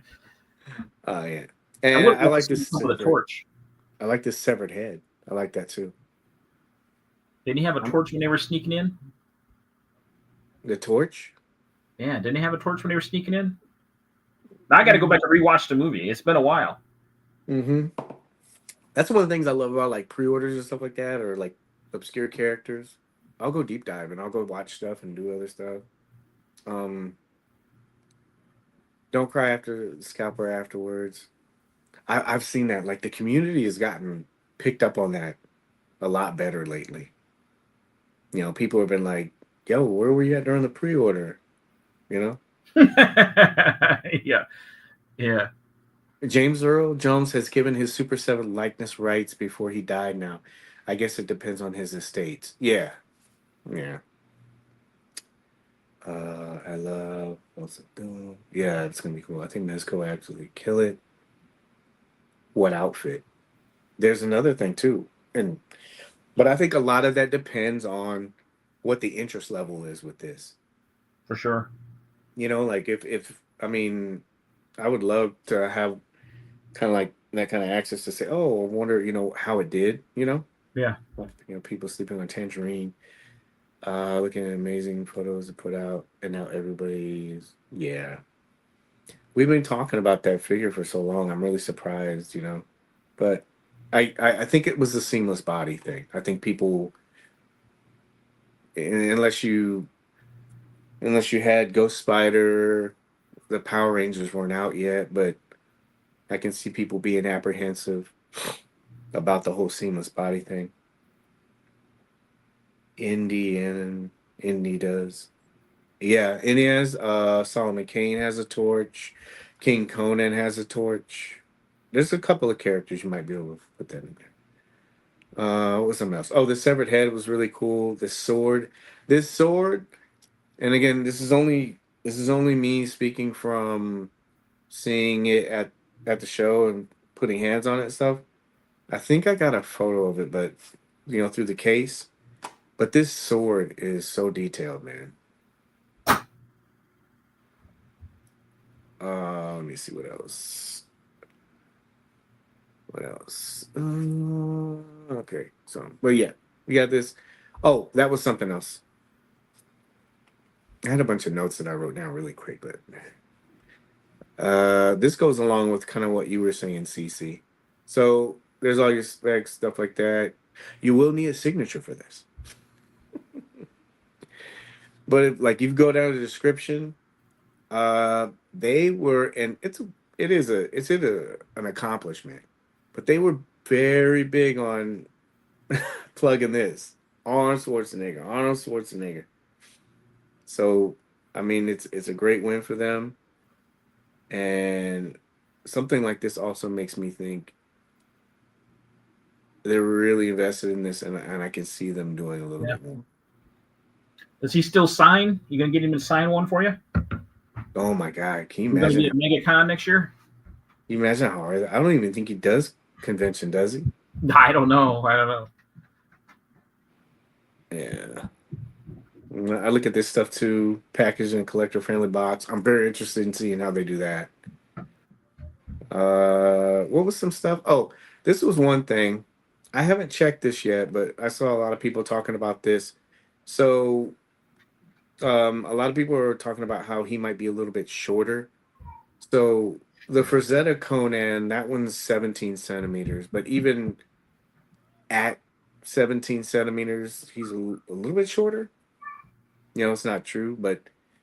Oh yeah. I And would I love to like see this some of the severed. torch. I like this severed head. I like that too. Didn't he have a I'm, torch when they were sneaking in? the torch. Yeah, didn't he have a torch when they were sneaking in? Now I got to go Mm-hmm. back to rewatch the movie. It's been a while. That's one of the things I love about like pre-orders and stuff like that, or like obscure characters. I'll go deep dive and I'll go watch stuff and do other stuff. Um, don't cry after the scalper afterwards. I've seen that. Like the community has gotten picked up on that a lot better lately. You know, people have been like, "Yo, where were you at during the pre-order?" You know, Yeah, yeah. James Earl Jones has given his Super Seven likeness rights before he died. Now, I guess it depends on his estates. Yeah, yeah. I love what's it doing? Yeah, it's gonna be cool. I think Mezco actually kill it. What outfit? There's another thing too, and but I think a lot of that depends on what the interest level is with this. For sure. You know, like if I mean, I would love to have kind of like that kind of access to say, oh, I wonder, how it did. Yeah. People sleeping on Tangerine, looking at amazing photos to put out, and now everybody's yeah. We've been talking about that figure for so long. I'm really surprised. But I think it was the seamless body thing. I think people, unless you had Ghost Spider, the Power Rangers weren't out yet, but I can see people being apprehensive about the whole seamless body thing. Indy and Indy does. Yeah, Indy has Solomon Kane has a torch. King Conan has a torch. There's a couple of characters you might be able to put that in there. What was something else? Oh, the severed head was really cool. The sword. This sword, and again, this is only me speaking from seeing it at the show and putting hands on it and stuff. I think I got a photo of it, but through the case. But this sword is so detailed, man. Let me see what else. What else? Okay, so but yeah, we got this. Oh, that was something else. I had a bunch of notes that I wrote down really quick, but this goes along with kind of what you were saying, CC. So there's all your specs, stuff like that. You will need a signature for this. But if, like you go down to the description, they were, and it's an accomplishment, but they were very big on plugging this Arnold Schwarzenegger, Arnold Schwarzenegger. So, I mean, it's a great win for them, and something like this also makes me think they're really invested in this, and I can see them doing a little Yeah. bit more. Does he still sign? You gonna get him to sign one for you? Oh my God, can you We're gonna imagine? be at MegaCon next year. Can you imagine how hard? I don't even think he does convention, does he? I don't know. I don't know. Yeah. I look at this stuff too, packaged in a collector friendly box. I'm very interested in seeing how they do that. What was some stuff? Oh, this was one thing. I haven't checked this yet, but I saw a lot of people talking about this. So, a lot of people are talking about how he might be a little bit shorter. So, the Frazetta Conan, that one's 17 centimeters, but even at 17 centimeters, he's a little bit shorter. It's not true, but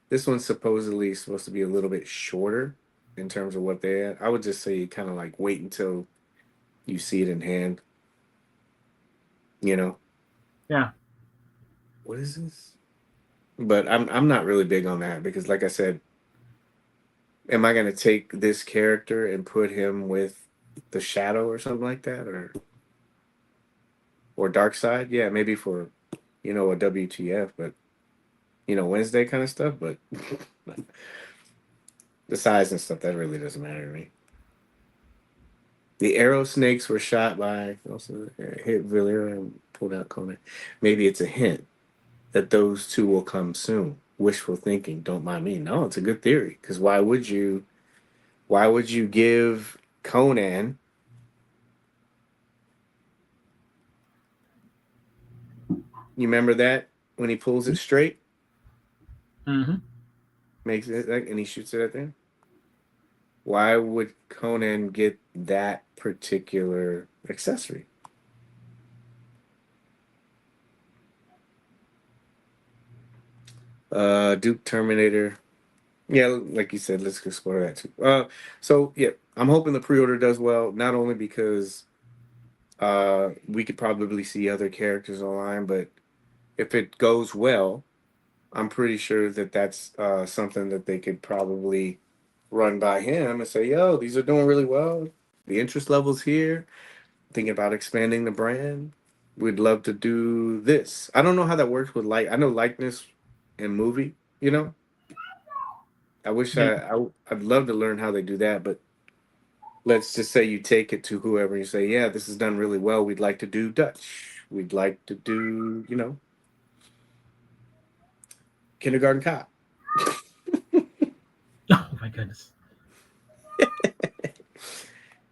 this one's supposedly supposed to be a little bit shorter in terms of what they had. I would just say kind of like wait until you see it in hand. You know, Yeah. what is this? But I'm not really big on that because, like I said, am I gonna take this character and put him with the Shadow or something like that, or Dark Side? Yeah, maybe for a WTF, but Wednesday kind of stuff. But the size and stuff that really doesn't matter to me. The arrow snakes were shot by also hit Villiers and pulled out Conan. Maybe it's a hint that those two will come soon. Wishful thinking. Don't mind me. No, it's a good theory. Because why would you? Why would you give Conan? You remember that when he pulls it straight, Mm-hmm. makes it like, and he shoots it at them. Why would Conan get that particular accessory? Duke Terminator. Yeah, like you said, let's explore that too. So yeah, I'm hoping the pre-order does well. Not only because we could probably see other characters online, but if it goes well, I'm pretty sure that that's something that they could probably run by him and say, "Yo, these are doing really well. The interest levels here. Thinking about expanding the brand. We'd love to do this." I don't know how that works with I know likeness in movie. You know, I wish Yeah. I'd love to learn how they do that. But let's just say you take it to whoever and you say, "Yeah, this is done really well. We'd like to do Dutch. We'd like to do Kindergarten Cop." Oh my goodness.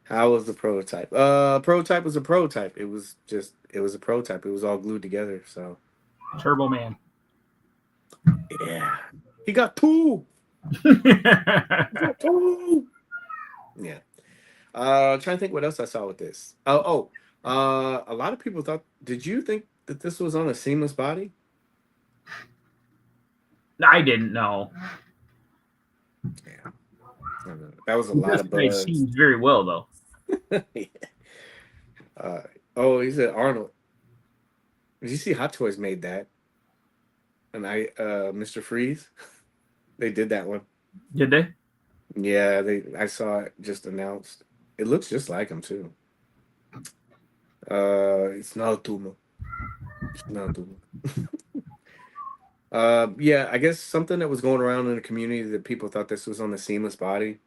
How was the prototype? Prototype was a prototype. It was a prototype. It was all glued together. So Turbo Man. yeah, he got two. He got two. Yeah. Trying to think what else I saw with this. A lot of people thought. Did you think that this was on a seamless body? I didn't know. Yeah, I don't know. That was a lot This of guy buzz. seems very well though. uh, oh, he said Arnold. Did you see Hot Toys made that? And Mr. Freeze, they did that one. Did they? Yeah, I saw it just announced. It looks just like him too. It's not a tumor. It's not a tumor. Yeah, I guess something that was going around in the community that people thought this was on the seamless body.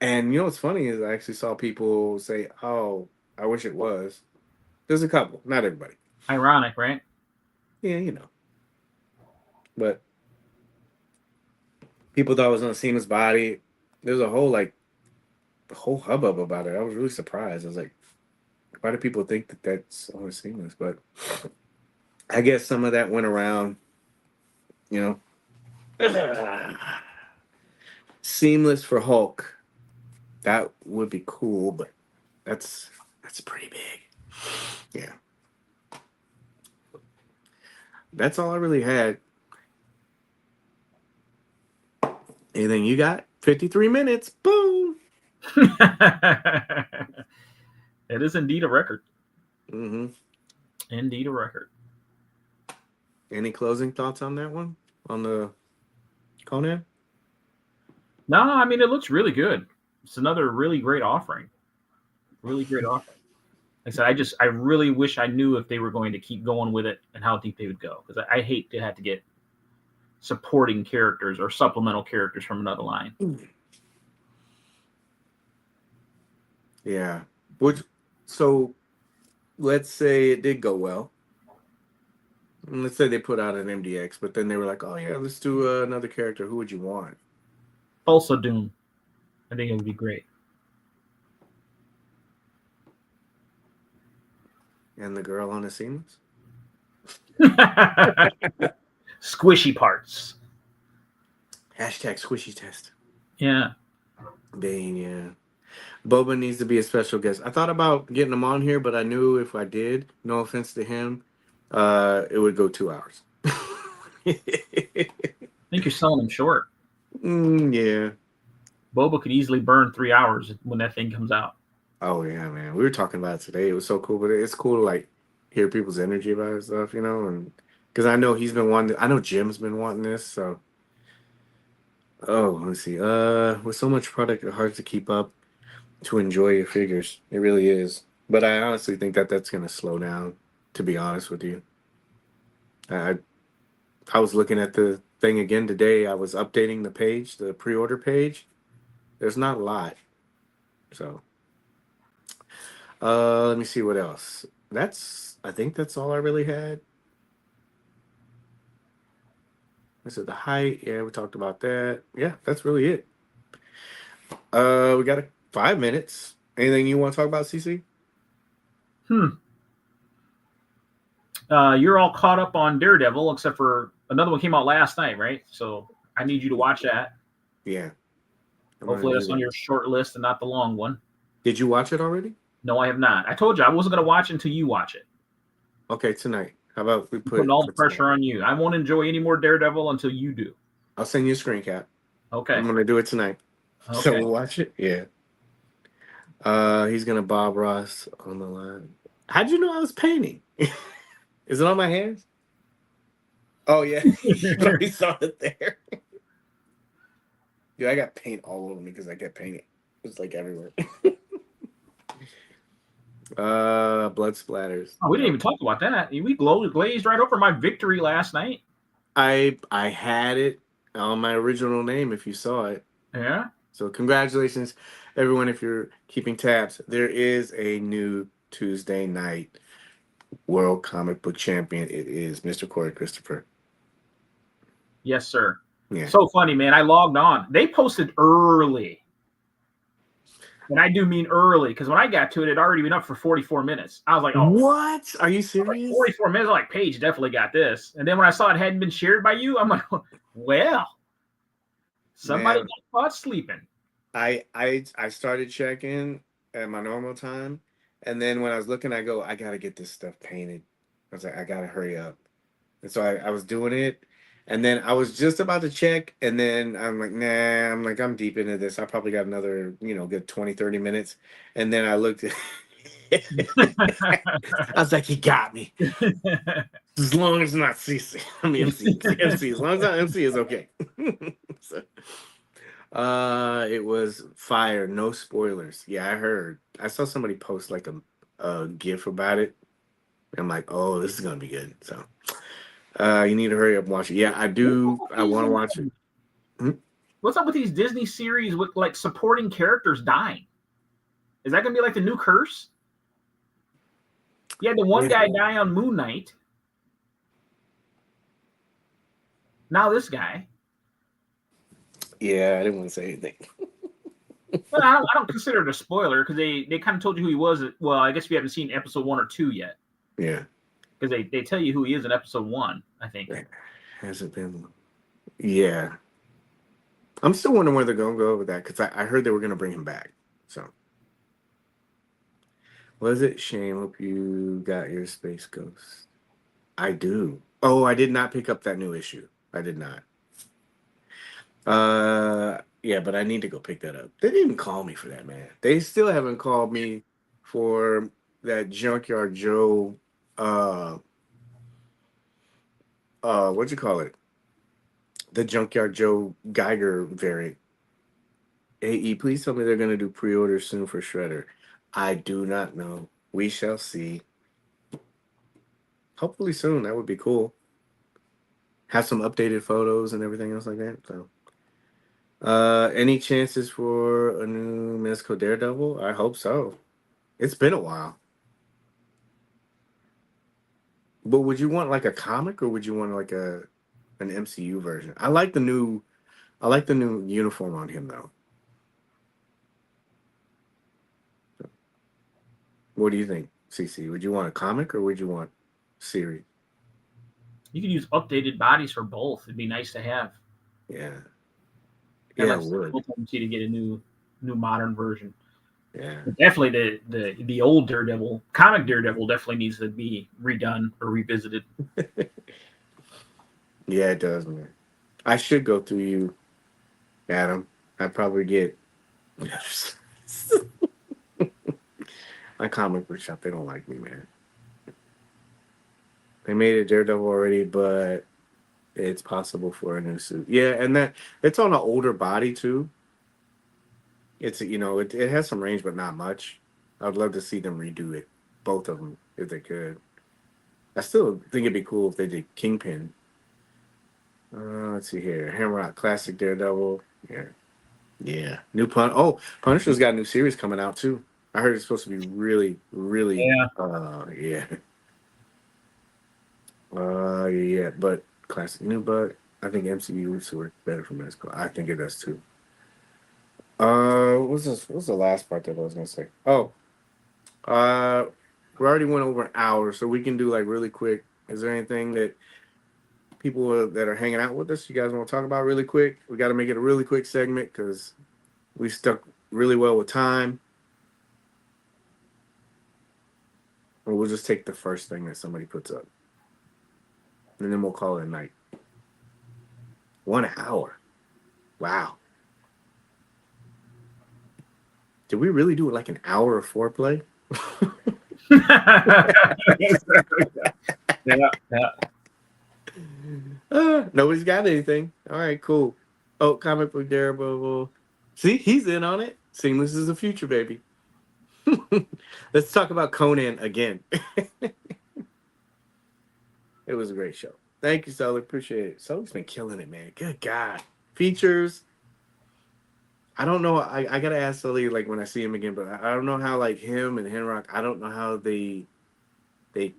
And you know what's funny is I actually saw people say, "Oh, I wish it was." There's a couple, not everybody. Ironic, right? Yeah, but people thought it was on a seamless body. There's a whole hubbub about it. I was really surprised. I was like, why do people think that that's on a seamless? But I guess some of that went around, you know. Seamless for Hulk. That would be cool, but that's pretty big. Yeah. That's all I really had. Anything you got? 53 minutes. Boom. It is indeed a record. Mm-hmm. Indeed a record. Any closing thoughts on that one? On the Conan? No, I mean it looks really good. It's another really great offering. Really great offering. Like I said, I really wish I knew if they were going to keep going with it and how deep they would go. Because I hate to have to get supporting characters or supplemental characters from another line. Yeah. So let's say it did go well. And let's say they put out an MDX, but then they were like, "Oh yeah, let's do another character. Who would you want?" Also Doom. I think it would be great. And the girl on the seams? Squishy parts. Hashtag squishy test. Yeah. Dang, yeah. Boba needs to be a special guest. I thought about getting him on here, but I knew if I did, no offense to him, it would go 2 hours. I think you're selling them short. Yeah. Boba could easily burn 3 hours when that thing comes out. Oh yeah, man. We were talking about it today. It was so cool, but it's cool to like hear people's energy about it stuff, and because I know he's been wanting. I know Jim's been wanting this, so. Oh, let's see. With so much product, it's hard to keep up to enjoy your figures. It really is. But I honestly think that that's gonna slow down. To be honest with you, I I was looking at the thing again today. I was updating the page, the pre-order page. There's not a lot, so Let me see what else. I think that's all I really had. This is the height. Yeah, we talked about that. Yeah, that's really it. We got 5 minutes. Anything you want to talk about, CC? Hmm. You're all caught up on Daredevil, except for another one came out last night, right? So I need you to watch that. Yeah, I'm gonna Hopefully do that's on that. your short list and not the long one. Did you watch it already? No, I have not. I told you I wasn't going to watch until you watch it. Okay, tonight. How about we I'm put putting it all for the tonight? pressure on you. I won't enjoy any more Daredevil until you do. I'll send you a screen cap. I'm Okay. gonna do it tonight. So Okay. we'll watch it. Yeah. He's gonna Bob Ross on the line. How'd you know I was painting? Is it on my hands? Oh yeah, you probably saw it there. Dude, I got paint all over me because I kept painting. It's like everywhere. Blood splatters. Oh, we didn't Yep. even talk about that. We glazed right over my victory last night. I had it on my original name if you saw it. Yeah. So congratulations, everyone, if you're keeping tabs. There is a new Tuesday night World Comic Book Champion. It is Mr. Corey Christopher. Yes, sir. Yeah. So funny, man. I logged on. They posted early. And I do mean early because when I got to it, it had already been up for 44 minutes. I was like, oh, What? Are you like serious? 44 minutes. I'm like, Paige definitely got this. And then when I saw it hadn't been shared by you, I'm like, well, somebody Man, got caught sleeping. I started checking at my normal time, and then when I was looking, I go, I gotta get this stuff painted. I was like, I gotta hurry up. And so I was doing it, and then I was just about to check, and then I'm like, nah, I'm deep into this. I probably got another, good 20, 30 minutes. And then I looked at I was like, he got me. As long as it's not CC. I mean MC. It's like MC. As long as not MC is okay. So, it was fire, no spoilers. Yeah, I heard. I saw somebody post like a GIF about it. I'm like, oh, this is gonna be good. So you need to hurry up and watch it. Yeah, I do. I want to watch it. Hmm? What's up with these Disney series with like supporting characters dying? Is that gonna be like the new curse? You had the one guy die on Moon Knight. Now this guy. Yeah, I didn't want to say anything. Well, I don't consider it a spoiler because they kind of told you who he was. Well, I guess if you haven't seen episode 1 or 2 yet. Yeah. Because they tell you who he is in episode 1, I think. Has it been? Yeah. I'm still wondering where they're going to go with that because I heard they were going to bring him back. So. Was it? Shame. Hope you got your Space Ghost. I do. Oh, I did not pick up that new issue. I did not. Yeah, but I need to go pick that up. They didn't call me for that, man. They still haven't called me for that Junkyard Joe what'd you call it? The Junkyard Joe Geiger variant. AE, please tell me they're gonna do pre-order soon for Shredder. I do not know. We shall see. Hopefully soon. That would be cool. Have some updated photos and everything else like that. So any chances for a new Mezco Daredevil? I hope so. It's been a while. But would you want like a comic or would you want like an MCU version? I like the new uniform on him though. What do you think, CC? Would you want a comic or would you want series? You could use updated bodies for both. It'd be nice to have. Yeah. I'd Yeah, like it would. to get a new modern version. Yeah. Definitely the old Daredevil, comic Daredevil definitely needs to be redone or revisited. Yeah, it does, man. I should go through you, Adam. I'd probably get my comic book shop. They don't like me, man. They made a Daredevil already, but it's possible for a new suit. Yeah, and that it's on an older body too. It's it has some range, but not much. I'd love to see them redo it, both of them, if they could. I still think it'd be cool if they did Kingpin. Let's see here, Hamrock Classic Daredevil. Yeah, yeah. New Punisher's got a new series coming out too. I heard it's supposed to be really, really, Yeah. yeah. But classic new, but I think MCU would work better for Mezco. I think it does too. What's this? What's the last part that I was gonna say? Oh, we already went over an hour, so we can do like really quick. Is there anything that people that are hanging out with us, you guys want to talk about really quick? We got to make it a really quick segment because we stuck really well with time. Or we'll just take the first thing that somebody puts up, and then we'll call it a night. 1 hour. Wow. Did we really do like an hour of foreplay? Yeah. Nobody's got anything. All right, cool. Oh, comic book Daredevil. See, he's in on it. Seamless is the future, baby. Let's talk about Conan again. It was a great show. Thank you, Sully. Appreciate it. Sully's been killing it, man. Good God. Features. I don't know. I gotta ask Sully like when I see him again, but I don't know how like him and Henrock. I don't know how they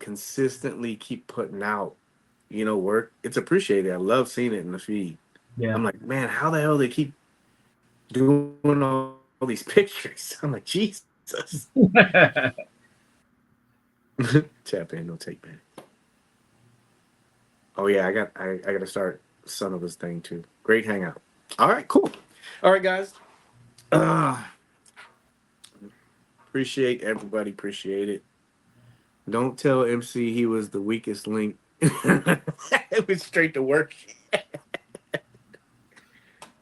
consistently keep putting out, work. It's appreciated. I love seeing it in the feed. Yeah. I'm like, man, how the hell they keep doing all these pictures? I'm like, Jesus. Tap in, no take back. Oh yeah, I got to start Son of His thing too. Great hangout. All right, cool. All right, guys. Appreciate everybody. Appreciate it. Don't tell MC he was the weakest link. It was straight to work.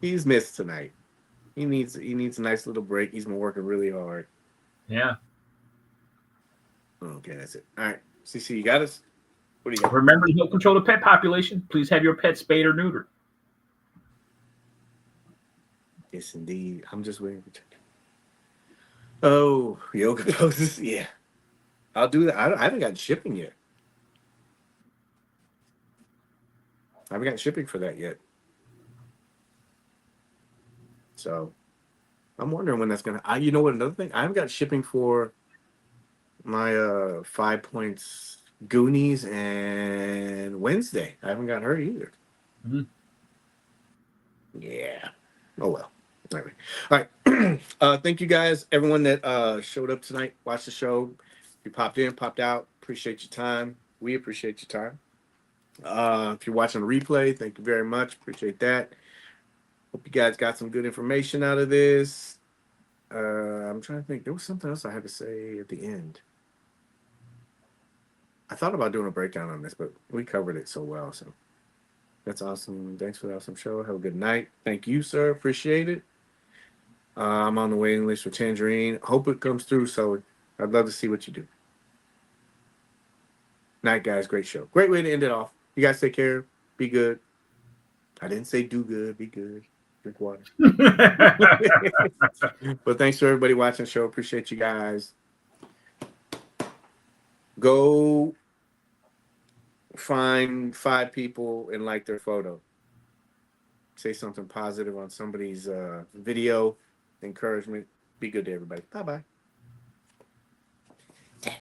He's missed tonight. He needs a nice little break. He's been working really hard. Yeah. Okay, that's it. All right. CC, you got us? What do you got? Remember to help control the pet population. Please have your pet spayed or neutered. Yes, indeed. I'm just waiting for check. Oh, yoga poses. Yeah. I'll do that. I haven't got shipping yet. I haven't got shipping for that yet. So I'm wondering when that's gonna. You know what? Another thing, I haven't got shipping for my 5 Points Goonies and Wednesday. I haven't got her either. Mm-hmm. Yeah. Oh well. Anyway. All right. Thank you guys, everyone that showed up tonight, watched the show. You popped in, popped out. Appreciate your time. We appreciate your time. If you're watching the replay, thank you very much. Appreciate that. Hope you guys got some good information out of this. I'm trying to think. There was something else I had to say at the end. I thought about doing a breakdown on this, but we covered it so well. So that's awesome. Thanks for the awesome show. Have a good night. Thank you, sir. Appreciate it. I'm on the waiting list for Tangerine. Hope it comes through, so I'd love to see what you do. Night, guys. Great show. Great way to end it off. You guys take care. Be good. I didn't say do good. Be good. Drink water. But thanks for everybody watching the show. Appreciate you guys. Go find 5 people and like their photo. Say something positive on somebody's video. Encouragement. Be good to everybody. Bye-bye.